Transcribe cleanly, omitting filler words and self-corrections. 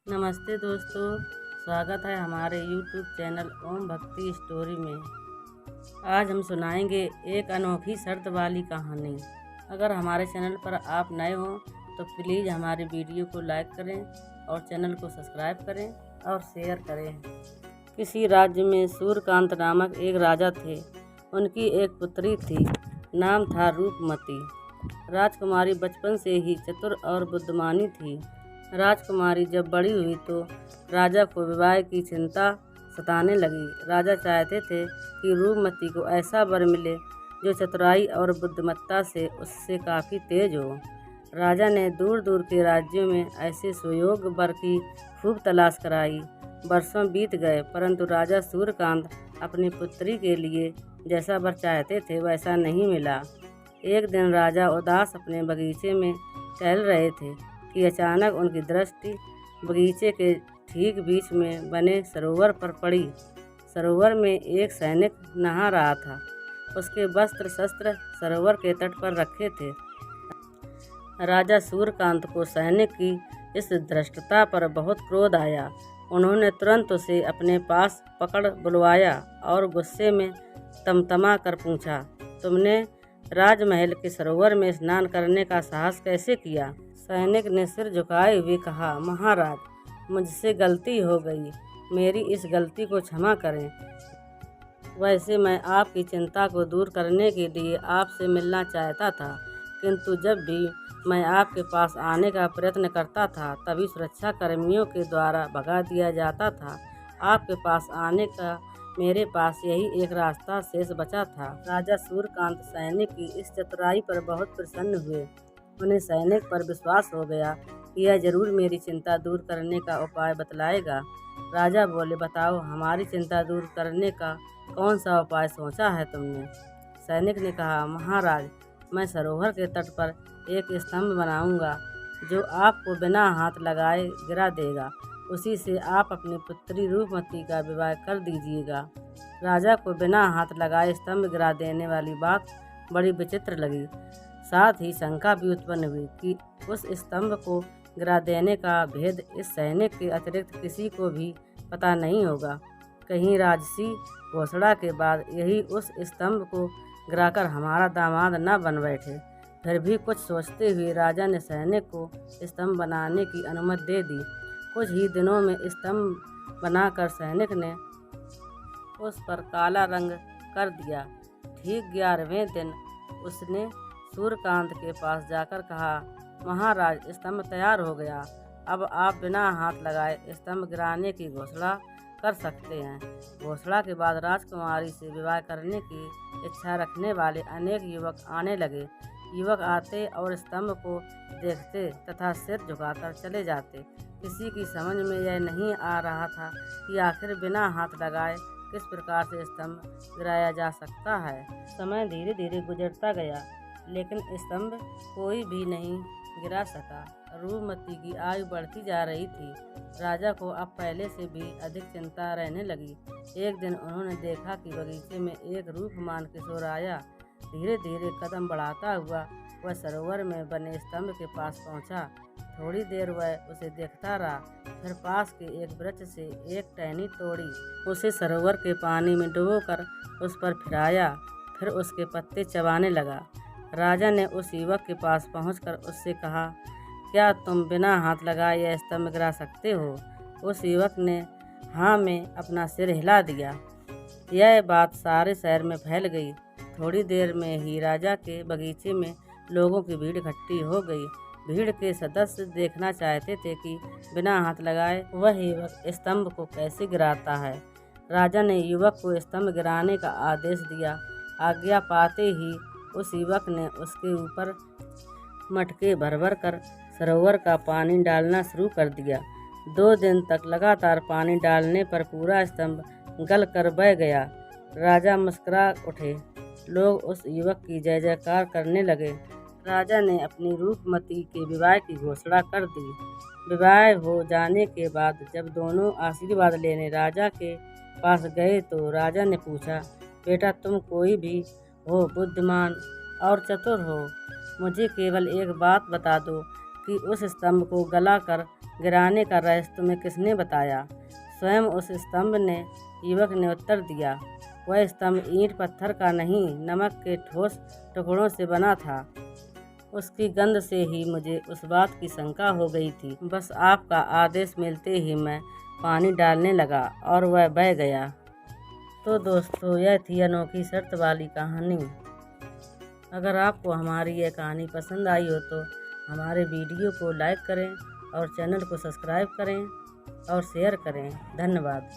नमस्ते दोस्तों, स्वागत है हमारे YouTube चैनल ओम भक्ति स्टोरी में। आज हम सुनाएंगे एक अनोखी शर्त वाली कहानी। अगर हमारे चैनल पर आप नए हों तो प्लीज़ हमारे वीडियो को लाइक करें और चैनल को सब्सक्राइब करें और शेयर करें। किसी राज्य में सूर्यकांत नामक एक राजा थे। उनकी एक पुत्री थी, नाम था रूपमती। राजकुमारी बचपन से ही चतुर और बुद्धिमानी थी। राजकुमारी जब बड़ी हुई तो राजा को विवाह की चिंता सताने लगी। राजा चाहते थे कि रूपमती को ऐसा वर मिले जो चतुराई और बुद्धिमत्ता से उससे काफ़ी तेज हो। राजा ने दूर दूर के राज्यों में ऐसे सुयोग्य वर की खूब तलाश कराई। वर्षों बीत गए, परंतु राजा सूर्यकांत अपनी पुत्री के लिए जैसा वर चाहते थे वैसा नहीं मिला। एक दिन राजा उदास अपने बगीचे में टहल रहे थे कि अचानक उनकी दृष्टि बगीचे के ठीक बीच में बने सरोवर पर पड़ी। सरोवर में एक सैनिक नहा रहा था। उसके वस्त्र शस्त्र सरोवर के तट पर रखे थे। राजा सूर्यकांत को सैनिक की इस धृष्टता पर बहुत क्रोध आया। उन्होंने तुरंत उसे अपने पास पकड़ बुलवाया और गुस्से में तमतमा कर पूछा, तुमने राजमहल के सरोवर में स्नान करने का साहस कैसे किया? सैनिक ने सिर झुकाए हुए कहा, महाराज, मुझसे गलती हो गई, मेरी इस गलती को क्षमा करें। वैसे मैं आपकी चिंता को दूर करने के लिए आपसे मिलना चाहता था, किंतु जब भी मैं आपके पास आने का प्रयत्न करता था तभी सुरक्षा कर्मियों के द्वारा भगा दिया जाता था। आपके पास आने का मेरे पास यही एक रास्ता शेष बचा था। राजा सूर्यकांत सैनिक की इस चतुराई पर बहुत प्रसन्न हुए। उन्हें सैनिक पर विश्वास हो गया कि यह जरूर मेरी चिंता दूर करने का उपाय बतलाएगा। राजा बोले, बताओ, हमारी चिंता दूर करने का कौन सा उपाय सोचा है तुमने? सैनिक ने कहा, महाराज, मैं सरोवर के तट पर एक स्तंभ बनाऊंगा जो आपको बिना हाथ लगाए गिरा देगा। उसी से आप अपनी पुत्री रूपमती का विवाह कर दीजिएगा। राजा को बिना हाथ लगाए स्तंभ गिरा देने वाली बात बड़ी विचित्र लगी। साथ ही शंका भी उत्पन्न हुई कि उस स्तंभ को गिरा देने का भेद इस सैनिक के अतिरिक्त किसी को भी पता नहीं होगा। कहीं राजसी घोषणा के बाद यही उस स्तंभ को गिराकर हमारा दामाद न बन बैठे। फिर भी कुछ सोचते हुए राजा ने सैनिक को स्तंभ बनाने की अनुमति दे दी। कुछ ही दिनों में स्तंभ बनाकर सैनिक ने उस पर काला रंग कर दिया। ठीक 11वें दिन उसने सूर्यकांत के पास जाकर कहा, महाराज, स्तंभ तैयार हो गया। अब आप बिना हाथ लगाए स्तंभ गिराने की घोषणा कर सकते हैं। घोषणा के बाद राजकुमारी से विवाह करने की इच्छा रखने वाले अनेक युवक आने लगे। युवक आते और स्तंभ को देखते तथा सिर झुकाकर चले जाते। किसी की समझ में यह नहीं आ रहा था कि आखिर बिना हाथ लगाए किस प्रकार से स्तंभ गिराया जा सकता है। समय धीरे धीरे गुजरता गया, लेकिन स्तंभ कोई भी नहीं गिरा सका। रूपमती की आयु बढ़ती जा रही थी। राजा को अब पहले से भी अधिक चिंता रहने लगी। एक दिन उन्होंने देखा कि बगीचे में एक रूपमान किशोर आया। धीरे धीरे कदम बढ़ाता हुआ वह सरोवर में बने स्तंभ के पास पहुंचा। थोड़ी देर वह उसे देखता रहा, फिर पास के एक वृक्ष से एक टहनी तोड़ी, उसे सरोवर के पानी में डुबोकर उस पर फिराया, फिर उसके पत्ते चबाने लगा। राजा ने उस युवक के पास पहुंचकर उससे कहा, क्या तुम बिना हाथ लगाए यह स्तंभ गिरा सकते हो? उस युवक ने हाँ में अपना सिर हिला दिया। यह बात सारे शहर में फैल गई। थोड़ी देर में ही राजा के बगीचे में लोगों की भीड़ इकट्ठी हो गई। भीड़ के सदस्य देखना चाहते थे कि बिना हाथ लगाए वह युवक स्तंभ को कैसे गिराता है। राजा ने युवक को स्तंभ गिराने का आदेश दिया। आज्ञा पाते ही उस युवक ने उसके ऊपर मटके भर भर कर सरोवर का पानी डालना शुरू कर दिया। 2 दिन तक लगातार पानी डालने पर पूरा स्तंभ गल कर बह गया। राजा मुस्कुरा उठे। लोग उस युवक की जय जयकार करने लगे। राजा ने अपनी रूपमती के विवाह की घोषणा कर दी। विवाह हो जाने के बाद जब दोनों आशीर्वाद लेने राजा के पास गए तो राजा ने पूछा, बेटा, तुम कोई भी हो, बुद्धिमान और चतुर हो, मुझे केवल एक बात बता दो, कि उस स्तंभ को गलाकर गिराने का रहस्य तुम्हें किसने बताया? स्वयं उस स्तंभ ने, युवक ने उत्तर दिया। वह स्तंभ ईंट पत्थर का नहीं, नमक के ठोस टुकड़ों से बना था। उसकी गंध से ही मुझे उस बात की शंका हो गई थी। बस आपका आदेश मिलते ही मैं पानी डालने लगा और वह बह गया। तो दोस्तों, यह थी अनोखी शर्त वाली कहानी। अगर आपको हमारी यह कहानी पसंद आई हो तो हमारे वीडियो को लाइक करें और चैनल को सब्सक्राइब करें और शेयर करें। धन्यवाद।